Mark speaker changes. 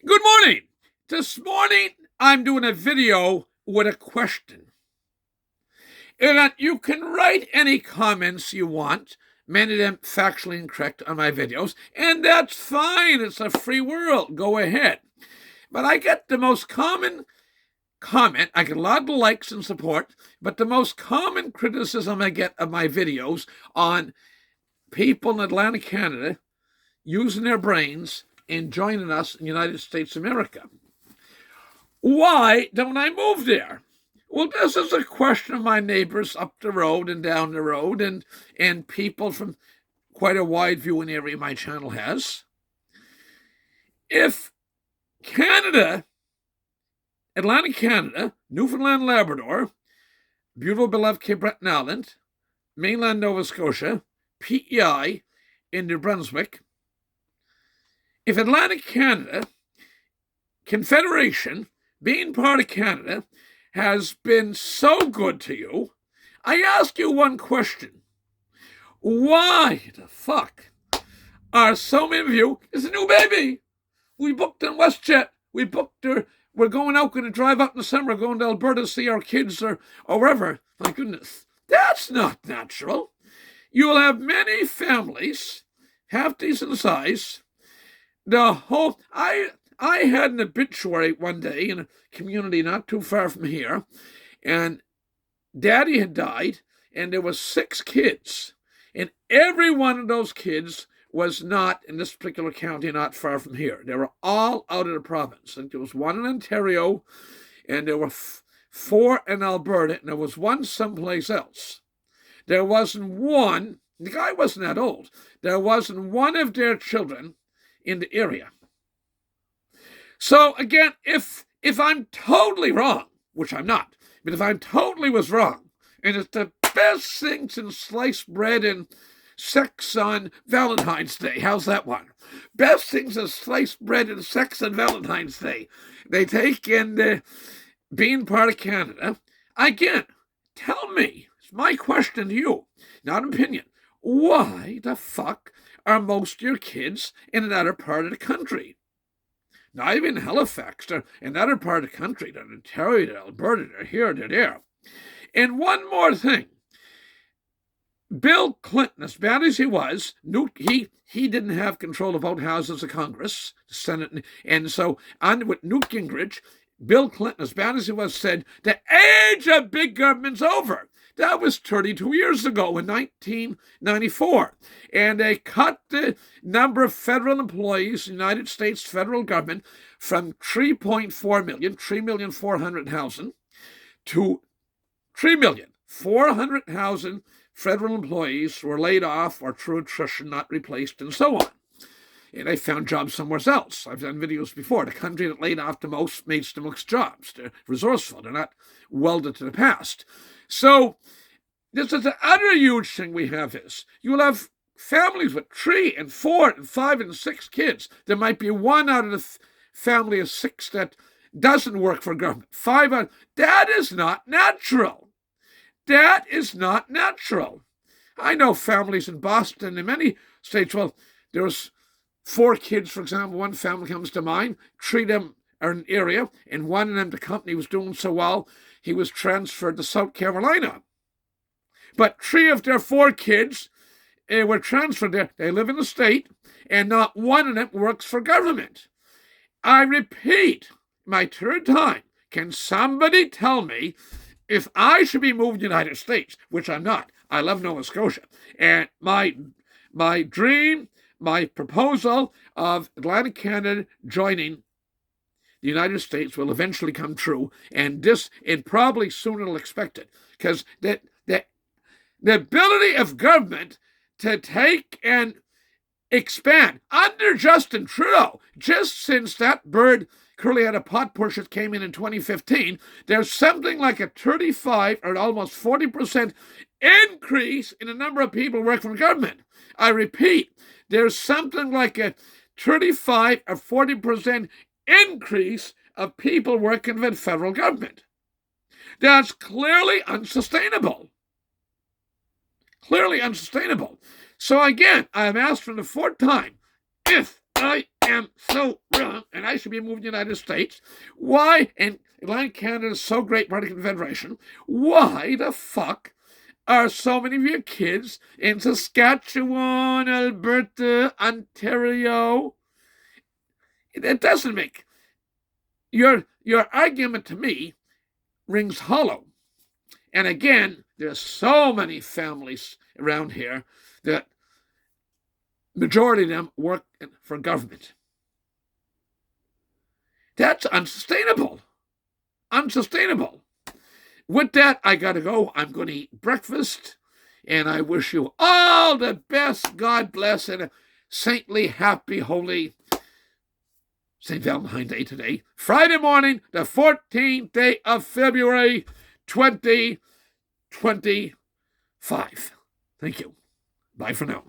Speaker 1: Good morning. This morning, I'm doing a video with a question. And you can write any comments you want, many of them factually incorrect on my videos, and that's fine. It's a free world. Go ahead. But I get the most common comment. I get a lot of likes and support, but the most common criticism I get of my videos on people in Atlantic Canada using their brains and joining us in the United States of America. Why don't I move there? Well, this is a question of my neighbors up the road and down the road and people from quite a wide viewing area my channel has. If Canada, Atlantic Canada, Newfoundland, Labrador, beautiful beloved Cape Breton Island, mainland Nova Scotia, PEI, in New Brunswick, if Atlantic Canada, Confederation, being part of Canada, has been so good to you, I ask you one question. Why the fuck are so many of you, it's a new baby. We booked in WestJet. We're going out, going to drive out in the summer, going to Alberta to see our kids or wherever. My goodness, that's not natural. You will have many families, half decent size. I had an obituary one day in a community not too far from here, and Daddy had died, and there was 6 kids, and every one of those kids was not in this particular county, not far from here. They were all out of the province. And there was one in Ontario, and there were 4 in Alberta, and there was one someplace else. There wasn't one, the guy wasn't that old, there wasn't one of their children in the area. So again, if I'm totally wrong, which I'm not, but if I'm totally was wrong, and it's the best thing since sliced bread and sex on Valentine's Day, how's that one? Best things since sliced bread and sex on Valentine's Day. They take in being part of Canada. Again, tell me, it's my question to you, not an opinion. Why the fuck are most of your kids in another part of the country? Not even Halifax, they're in another part of the country. They're in Ontario, they're Alberta, they're here, they're there. And one more thing. Bill Clinton, as bad as he was, he didn't have control of both houses of Congress, the Senate, and so on with Newt Gingrich, Bill Clinton, as bad as he was, said, the age of big government's over. That was 32 years ago in 1994. And they cut the number of federal employees in the United States federal government from 3.4 million, 3,400,000, to 3,400,000 federal employees were laid off or through attrition, not replaced, and so on. And they found jobs somewhere else. I've done videos before. The country that laid off the most makes the most jobs. They're resourceful. They're not welded to the past. So this is the other huge thing we have is you will have families with 3 and 4 and 5 and 6 kids. There might be one out of the family of 6 that doesn't work for government. 5 out. That is not natural. That is not natural. I know families in Boston and many states. Well, there's 4 kids, for example. One family comes to mind. 3 of them are in an area, and one of them, the company was doing so well, he was transferred to South Carolina. But 3 of their 4 kids were transferred there. They live in the state, and not one of them works for government. I repeat, my 3rd time, can somebody tell me if I should be moving to the United States, which I'm not. I love Nova Scotia. And my dream, my proposal of Atlantic Canada joining the United States will eventually come true, and probably sooner than expected, because the ability of government to take and expand under Justin Trudeau, just since that bird curly had a pot pusher came in 2015, there's something like a 35 or almost 40% increase in the number of people working for government. I repeat, there's something like a 35 or 40% increase of people working for the federal government. That's clearly unsustainable. Clearly unsustainable. So again, I'm asked for the 4th time, if I am so wrong, and I should be moving to the United States. Why? And Atlantic Canada is so great, part of the Confederation. Why the fuck are so many of your kids in Saskatchewan, Alberta, Ontario? It doesn't make your argument to me rings hollow. And again, there's so many families around here that majority of them work for government. That's unsustainable. Unsustainable. With that, I got to go. I'm going to eat breakfast, and I wish you all the best. God bless, and a saintly, happy, holy St. Valentine's Day today. Friday morning, the 14th day of February, 2025. Thank you. Bye for now.